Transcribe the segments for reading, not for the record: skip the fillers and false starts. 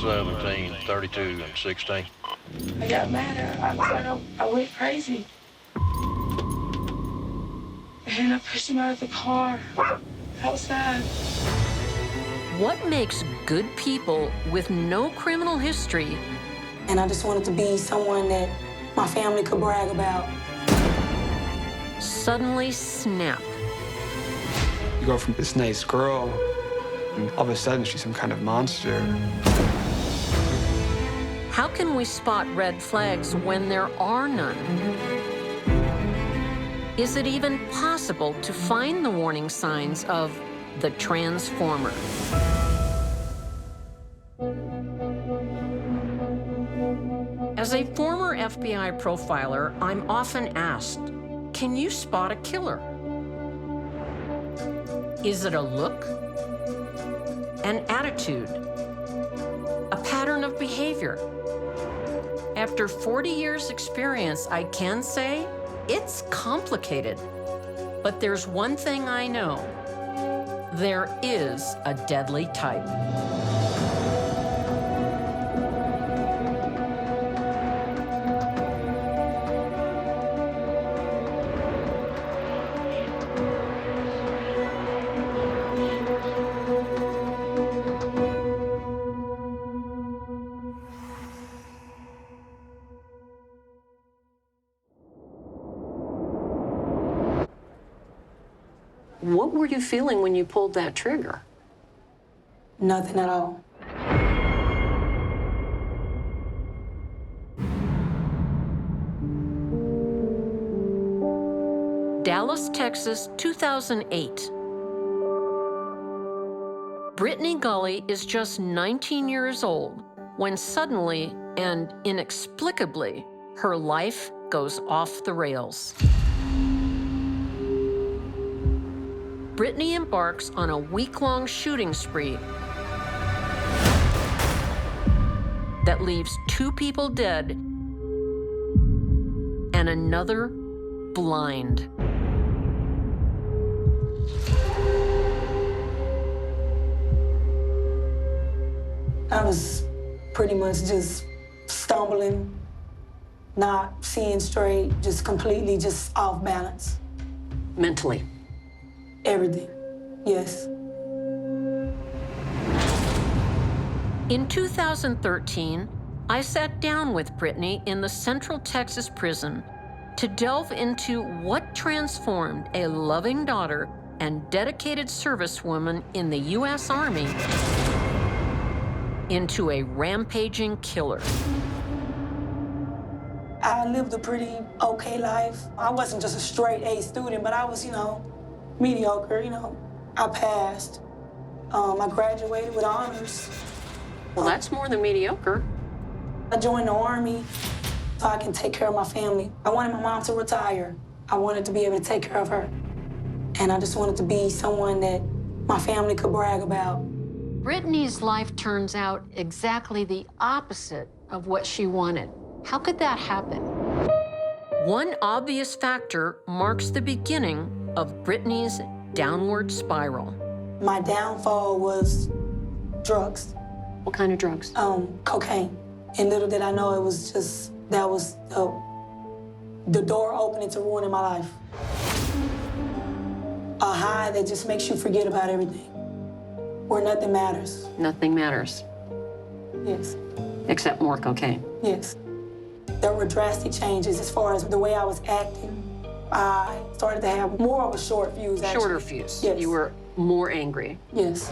17, 32, and 16. I got mad. I went crazy. And I pushed him out of the car outside. What makes good people with no criminal history? And I just wanted to be someone that my family could brag about. Suddenly snap. You go from this nice girl, and all of a sudden she's some kind of monster. How can we spot red flags when there are none? Is it even possible to find the warning signs of the transformer? As a former FBI profiler, I'm often asked, can you spot a killer? Is it a look, an attitude, a pattern of behavior? After 40 years' experience, I can say it's complicated. But there's one thing I know. There is a deadly type. What were you feeling when you pulled that trigger? Nothing at all. Dallas, Texas, 2008. Brittany Gully is just 19 years old when suddenly and inexplicably her life goes off the rails. Brittany embarks on a week-long shooting spree that leaves 2 people dead and another blind. I was pretty much just stumbling, not seeing straight, just completely just off balance. Mentally. Everything, yes. In 2013, I sat down with Brittany in the Central Texas prison to delve into what transformed a loving daughter and dedicated servicewoman in the U.S. Army into a rampaging killer. I lived a pretty okay life. I wasn't just a straight A student, but I was, mediocre, I passed. I graduated with honors. Well, that's more than mediocre. I joined the Army so I can take care of my family. I wanted my mom to retire. I wanted to be able to take care of her. And I just wanted to be someone that my family could brag about. Brittany's life turns out exactly the opposite of what she wanted. How could that happen? One obvious factor marks the beginning of Brittany's downward spiral. My downfall was drugs. What kind of drugs? Cocaine. And little did I know it was just, that was the door opening to ruining my life. A high that just makes you forget about everything, where nothing matters. Nothing matters. Yes. Except more cocaine. Yes. There were drastic changes as far as the way I was acting. I started to have more of a short fuse, actually. Shorter fuse. Yes. You were more angry. Yes.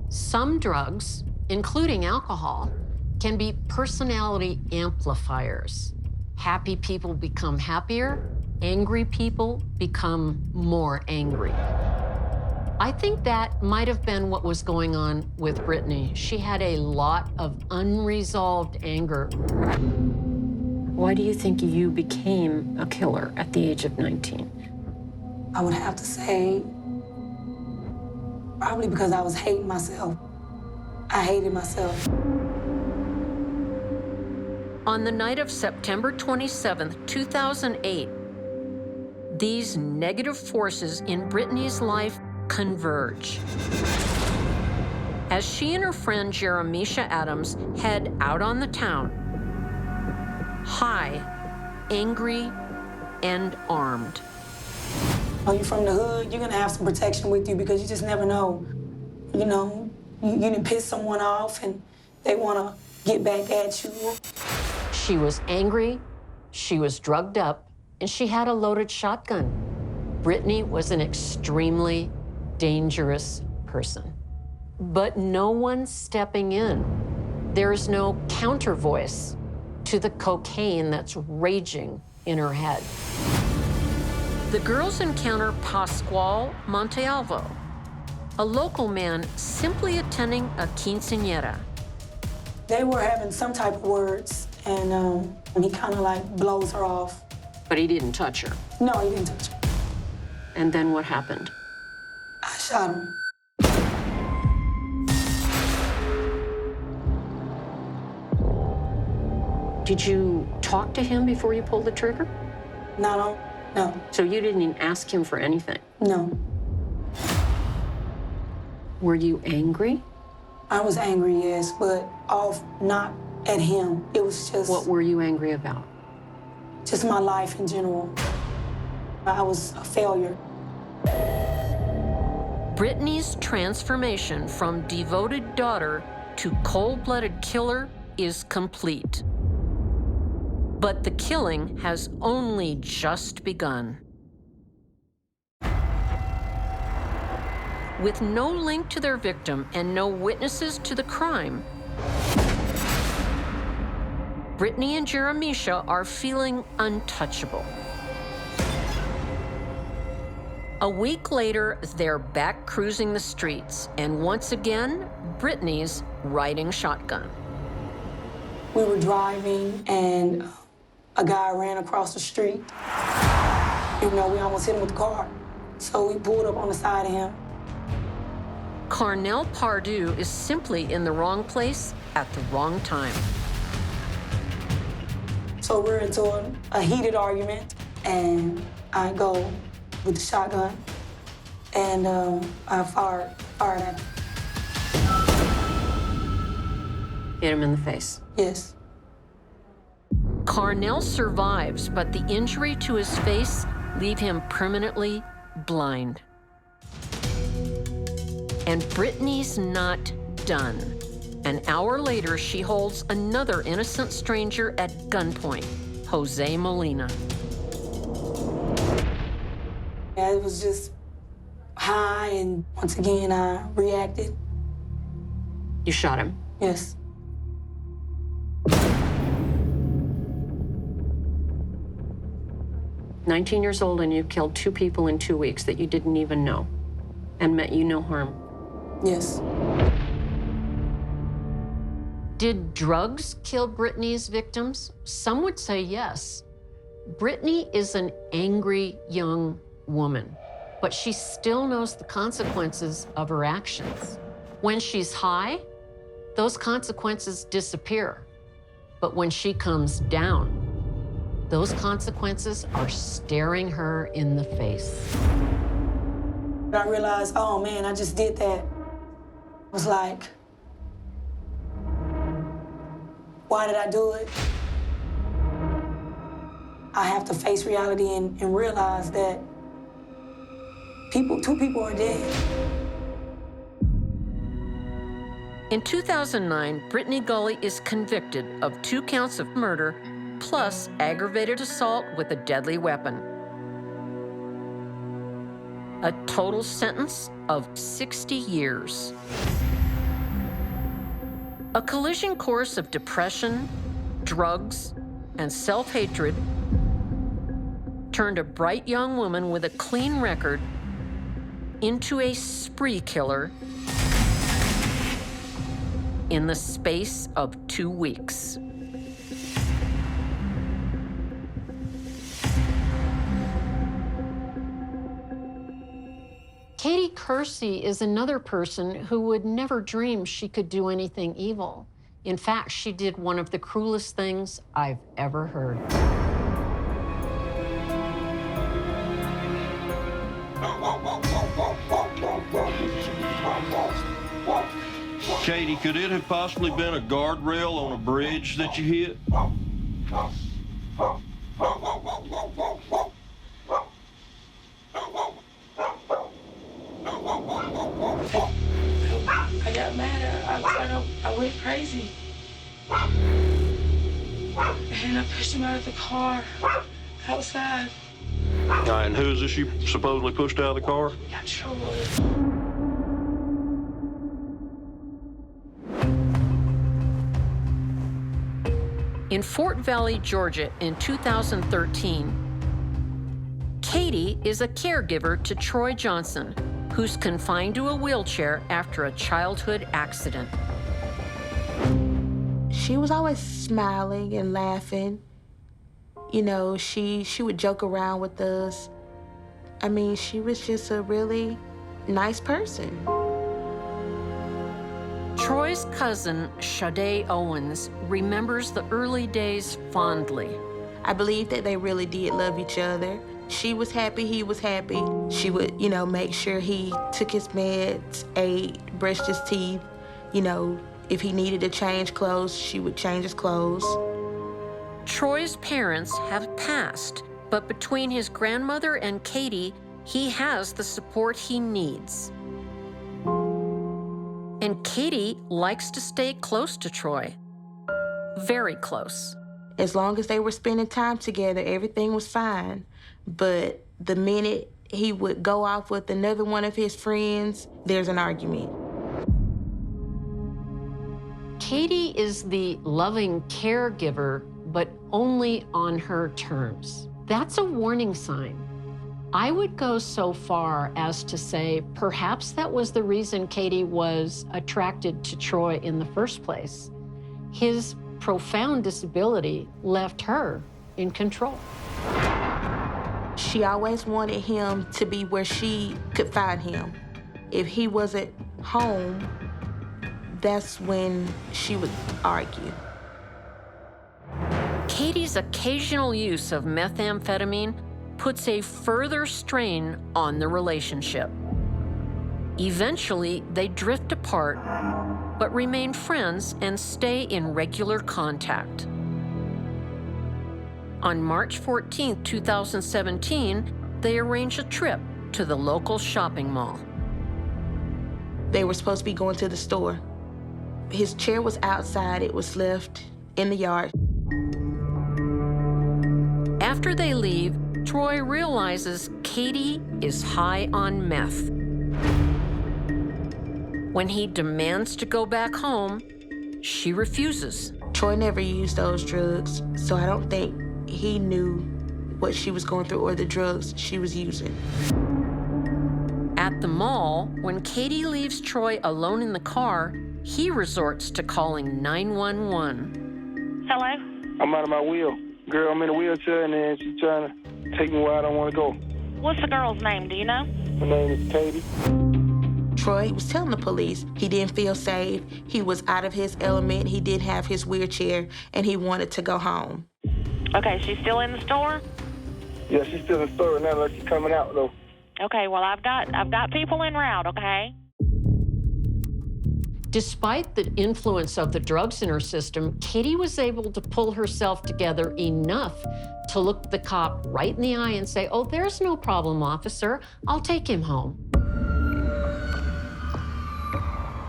Some drugs, including alcohol, can be personality amplifiers. Happy people become happier, angry people become more angry. I think that might have been what was going on with Brittany. She had a lot of unresolved anger. Why do you think you became a killer at the age of 19? I would have to say, probably because I was hating myself. I hated myself. On the night of September 27th, 2008, these negative forces in Brittany's life converge. as she and her friend Jeremisha Adams head out on the town, high, angry, and armed. Are you from the hood? You're gonna have some protection with you because you just never know. You know, you done piss someone off and they wanna get back at you. She was angry, she was drugged up, and she had a loaded shotgun. Brittany was an extremely dangerous person. But no one's stepping in. There's no counter voice to the cocaine that's raging in her head. The girls encounter Pasqual Montalvo, a local man simply attending a quinceañera. They were having some type of words, and he kind of like blows her off. But he didn't touch her. No, he didn't touch her. And then what happened? I shot him. Did you talk to him before you pulled the trigger? No. So you didn't even ask him for anything? No. Were you angry? I was angry, yes, but off not at him. It was just... What were you angry about? Just my life in general. I was a failure. Brittany's transformation from devoted daughter to cold-blooded killer is complete. But the killing has only just begun. With no link to their victim and no witnesses to the crime, Brittany and Jeremisha are feeling untouchable. A week later, they're back cruising the streets, and once again, Brittany's riding shotgun. We were driving, and a guy ran across the street. You know, we almost hit him with the car. So we pulled up on the side of him. Carnell Pardue is simply in the wrong place at the wrong time. So we're into a heated argument, and I go with the shotgun, and I fired at him. Hit him in the face. Yes. Carnell survives, but the injury to his face leave him permanently blind. And Brittany's not done. An hour later, she holds another innocent stranger at gunpoint, Jose Molina. Yeah, it was just high, and once again, I reacted. You shot him? Yes. "19 years old, and you killed 2 people in 2 weeks that you didn't even know and meant you no harm." Yes. Did drugs kill Brittany's victims? Some would say yes. Brittany is an angry young woman, but she still knows the consequences of her actions. When she's high, those consequences disappear. But when she comes down, those consequences are staring her in the face. I realized, oh man, I just did that. I was like, why did I do it? I have to face reality and realize that 2 people are dead. In 2009, Brittany Gully is convicted of 2 counts of murder plus aggravated assault with a deadly weapon. A total sentence of 60 years. A collision course of depression, drugs, and self-hatred turned a bright young woman with a clean record into a spree killer in the space of 2 weeks. Katie Kersey is another person who would never dream she could do anything evil. In fact, she did one of the cruelest things I've ever heard. Katie, could it have possibly been a guardrail on a bridge that you hit? I got mad. I went crazy. And I pushed him out of the car outside. And who is this you supposedly pushed out of the car? Got Troy. In Fort Valley, Georgia, in 2013, Katie is a caregiver to Troy Johnson, who's confined to a wheelchair after a childhood accident. She was always smiling and laughing. You know, she would joke around with us. I mean, she was just a really nice person. Troy's cousin, Sade Owens, remembers the early days fondly. I believe that they really did love each other. She was happy, he was happy. She would, you know, make sure he took his meds, ate, brushed his teeth. You know, if he needed to change clothes, she would change his clothes. Troy's parents have passed, but between his grandmother and Katie, he has the support he needs. And Katie likes to stay close to Troy. Very close. As long as they were spending time together, everything was fine. But the minute he would go off with another one of his friends, there's an argument. Katie is the loving caregiver, but only on her terms. That's a warning sign. I would go so far as to say perhaps that was the reason Katie was attracted to Troy in the first place. His profound disability left her in control. She always wanted him to be where she could find him. If he wasn't home, that's when she would argue. Katie's occasional use of methamphetamine puts a further strain on the relationship. Eventually, they drift apart, but remain friends and stay in regular contact. On March 14, 2017, they arrange a trip to the local shopping mall. They were supposed to be going to the store. His chair was outside. It was left in the yard. After they leave, Troy realizes Katie is high on meth. When he demands to go back home, she refuses. Troy never used those drugs, so I don't think he knew what she was going through or the drugs she was using. At the mall, when Katie leaves Troy alone in the car, he resorts to calling 911. Hello? I'm out of my wheel. Girl, I'm in a wheelchair, and then she's trying to take me where I don't want to go. What's the girl's name? Do you know? Her name is Katie. Troy was telling the police he didn't feel safe, he was out of his element, he didn't have his wheelchair, and he wanted to go home. Okay, she's still in the store? Yeah, she's still in the store now, like she's coming out, though. Okay, well, I've got people en route, okay? Despite the influence of the drugs in her system, Katie was able to pull herself together enough to look the cop right in the eye and say, "Oh, there's no problem, officer. I'll take him home."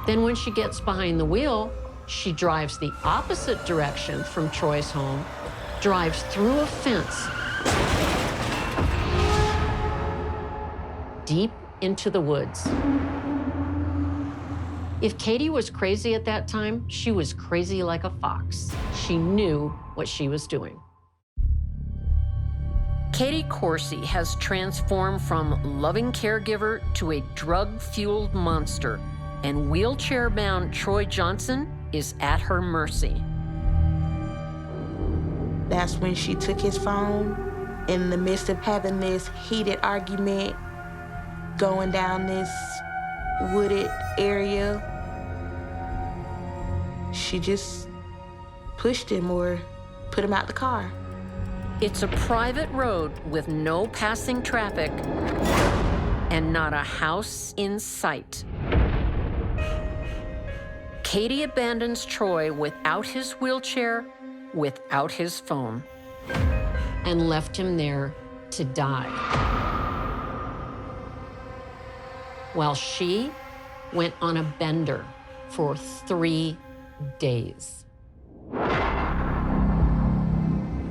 Then when she gets behind the wheel, she drives the opposite direction from Troy's home, drives through a fence, deep into the woods. If Katie was crazy at that time, she was crazy like a fox. She knew what she was doing. Katie Corsi has transformed from loving caregiver to a drug-fueled monster, and wheelchair-bound Troy Johnson is at her mercy. That's when she took his phone in the midst of having this heated argument, going down this wooded area. She just pushed him or put him out the car. It's a private road with no passing traffic and not a house in sight. Katie abandons Troy without his wheelchair, without his phone, and left him there to die. While she went on a bender for 3 days.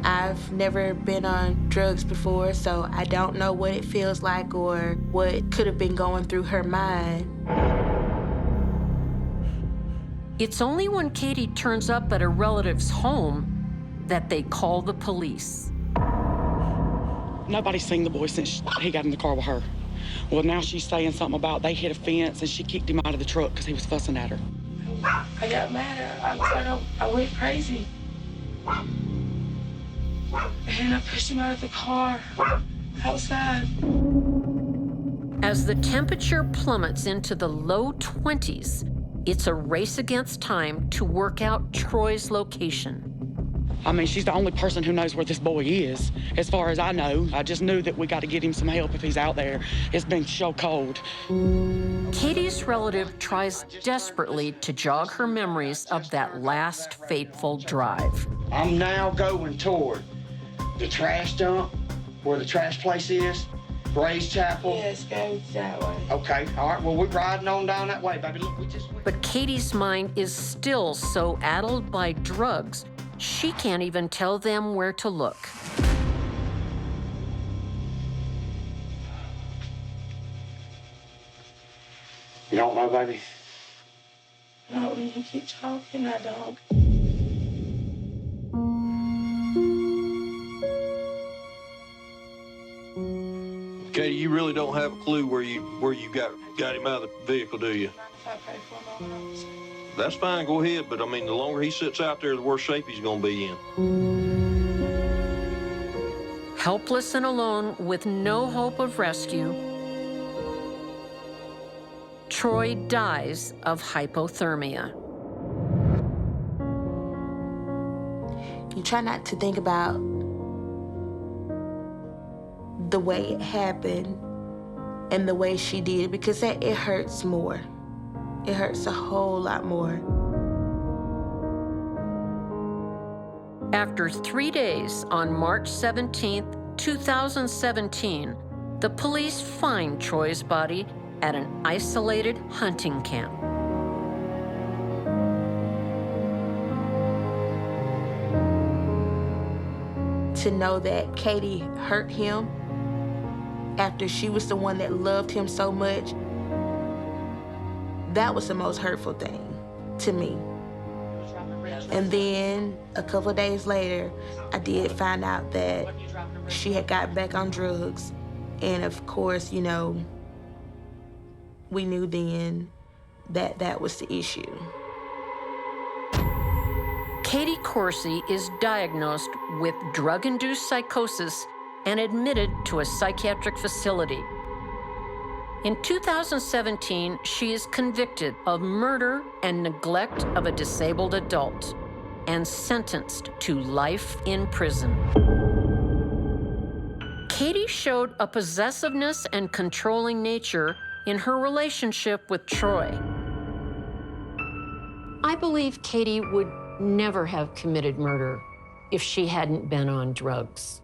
I've never been on drugs before, so I don't know what it feels like or what could have been going through her mind. It's only when Katie turns up at a relative's home that they call the police. Nobody's seen the boy since he got in the car with her. Well, now she's saying something about they hit a fence and she kicked him out of the truck because he was fussing at her. I got mad at her. I went crazy. And I pushed him out of the car outside. As the temperature plummets into the low 20s, it's a race against time to work out Troy's location. I mean, she's the only person who knows where this boy is. As far as I know, I just knew that we got to get him some help if he's out there. It's been so cold. Katie's relative tries desperately to jog her memories of that last fateful drive. I'm now going toward the trash dump, where the trash place is, Gray's Chapel. Yes, go that way. Okay, all right, well, we're riding on down that way, baby. Look, But Katie's mind is still so addled by drugs, she can't even tell them where to look. You don't know, baby? No, when you keep talking, I don't. Katie, you really don't have a clue where you got him out of the vehicle, do you? If I pay for my house. That's fine, go ahead, but I mean, the longer he sits out there, the worse shape he's gonna be in. Helpless and alone with no hope of rescue, Troy dies of hypothermia. You try not to think about the way it happened and the way she did it, because it hurts more. It hurts a whole lot more. After 3 days, on March 17th, 2017, the police find Troy's body at an isolated hunting camp. To know that Katie hurt him after she was the one that loved him so much, that was the most hurtful thing to me. And then a couple of days later, I did find out that she had got back on drugs. And of course, you know, we knew then that that was the issue. Katie Corsi is diagnosed with drug-induced psychosis and admitted to a psychiatric facility. In 2017, she is convicted of murder and neglect of a disabled adult and sentenced to life in prison. Katie showed a possessiveness and controlling nature in her relationship with Troy. I believe Katie would never have committed murder if she hadn't been on drugs.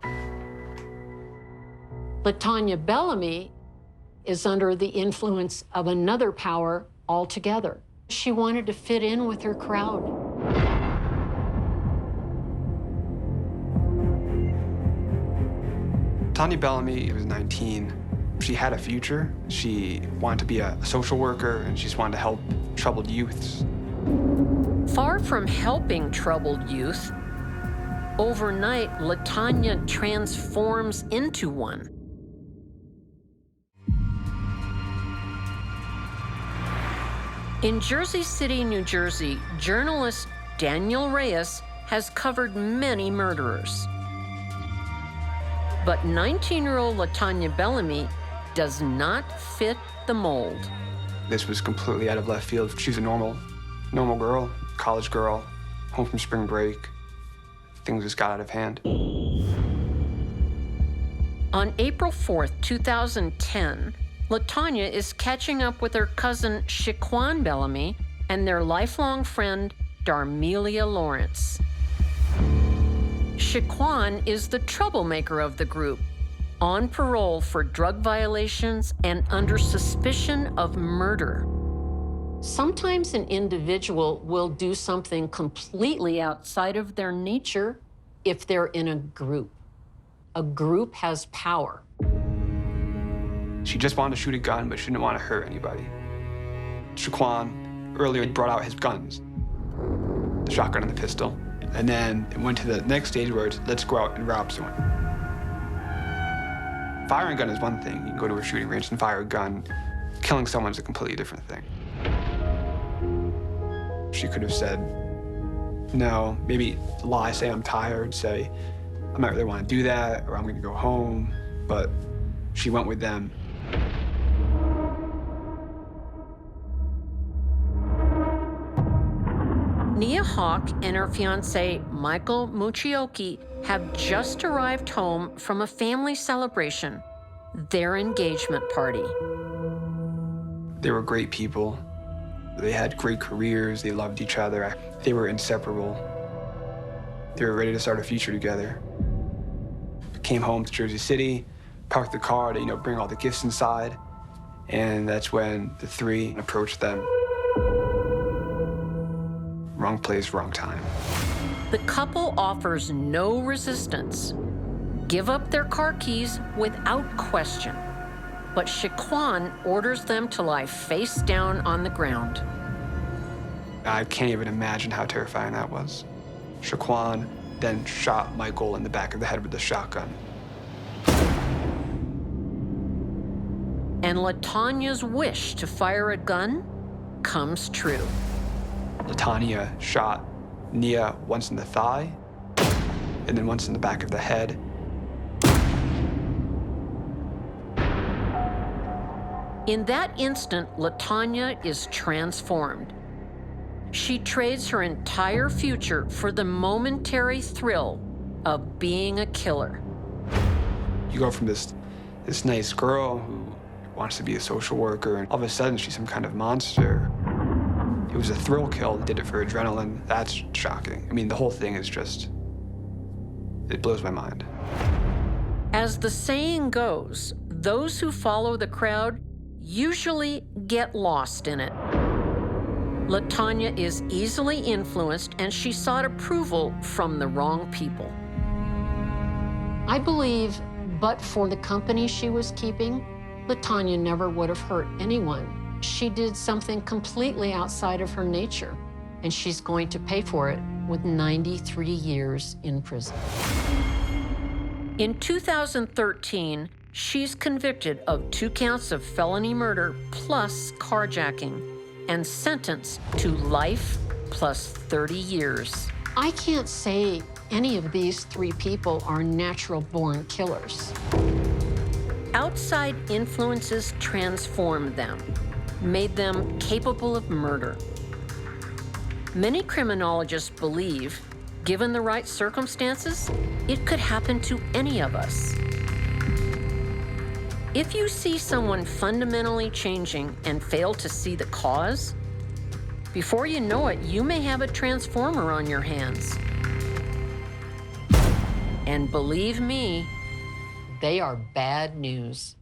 LaTanya Bellamy is under the influence of another power altogether. She wanted to fit in with her crowd. Tanya Bellamy was 19. She had a future. She wanted to be a social worker, and she just wanted to help troubled youths. Far from helping troubled youth, overnight, LaTanya transforms into one. In Jersey City, New Jersey, journalist Daniel Reyes has covered many murderers. But 19-year-old LaTanya Bellamy does not fit the mold. This was completely out of left field. She was a normal girl, college girl, home from spring break. Things just got out of hand. On April 4th, 2010, LaTanya is catching up with her cousin Shaquan Bellamy and their lifelong friend, Darmelia Lawrence. Shaquan is the troublemaker of the group, on parole for drug violations and under suspicion of murder. Sometimes an individual will do something completely outside of their nature if they're in a group. A group has power. She just wanted to shoot a gun, but she didn't want to hurt anybody. Shaquan earlier brought out his guns, the shotgun and the pistol, and then it went to the next stage where it's, let's go out and rob someone. Firing a gun is one thing. You can go to a shooting range and fire a gun. Killing someone is a completely different thing. She could have said no, maybe lie, say I'm tired, say I might really want to do that, or I'm going to go home, but she went with them. Nia Hawk and her fiancé, Michael Muchioki, have just arrived home from a family celebration, their engagement party. They were great people. They had great careers. They loved each other. They were inseparable. They were ready to start a future together. Came home to Jersey City, parked the car to, bring all the gifts inside, and that's when the three approached them. Wrong place, wrong time. The couple offers no resistance. Give up their car keys without question. But Shaquan orders them to lie face down on the ground. I can't even imagine how terrifying that was. Shaquan then shot Michael in the back of the head with a shotgun. And LaTonya's wish to fire a gun comes true. LaTonya shot Nia once in the thigh, and then once in the back of the head. In that instant, LaTonya is transformed. She trades her entire future for the momentary thrill of being a killer. You go from this nice girl who wants to be a social worker, and all of a sudden she's some kind of monster. It was a thrill kill, did it for adrenaline. That's shocking. I mean, the whole thing is just, it blows my mind. As the saying goes, those who follow the crowd usually get lost in it. LaTonya is easily influenced, and she sought approval from the wrong people. I believe, but for the company she was keeping, LaTonya never would have hurt anyone. She did something completely outside of her nature, and she's going to pay for it with 93 years in prison. In 2013, she's convicted of 2 counts of felony murder plus carjacking and sentenced to life plus 30 years. I can't say any of these 3 people are natural-born killers. Outside influences transformed them, made them capable of murder. Many criminologists believe, given the right circumstances, it could happen to any of us. If you see someone fundamentally changing and fail to see the cause, before you know it, you may have a transformer on your hands. And believe me, they are bad news.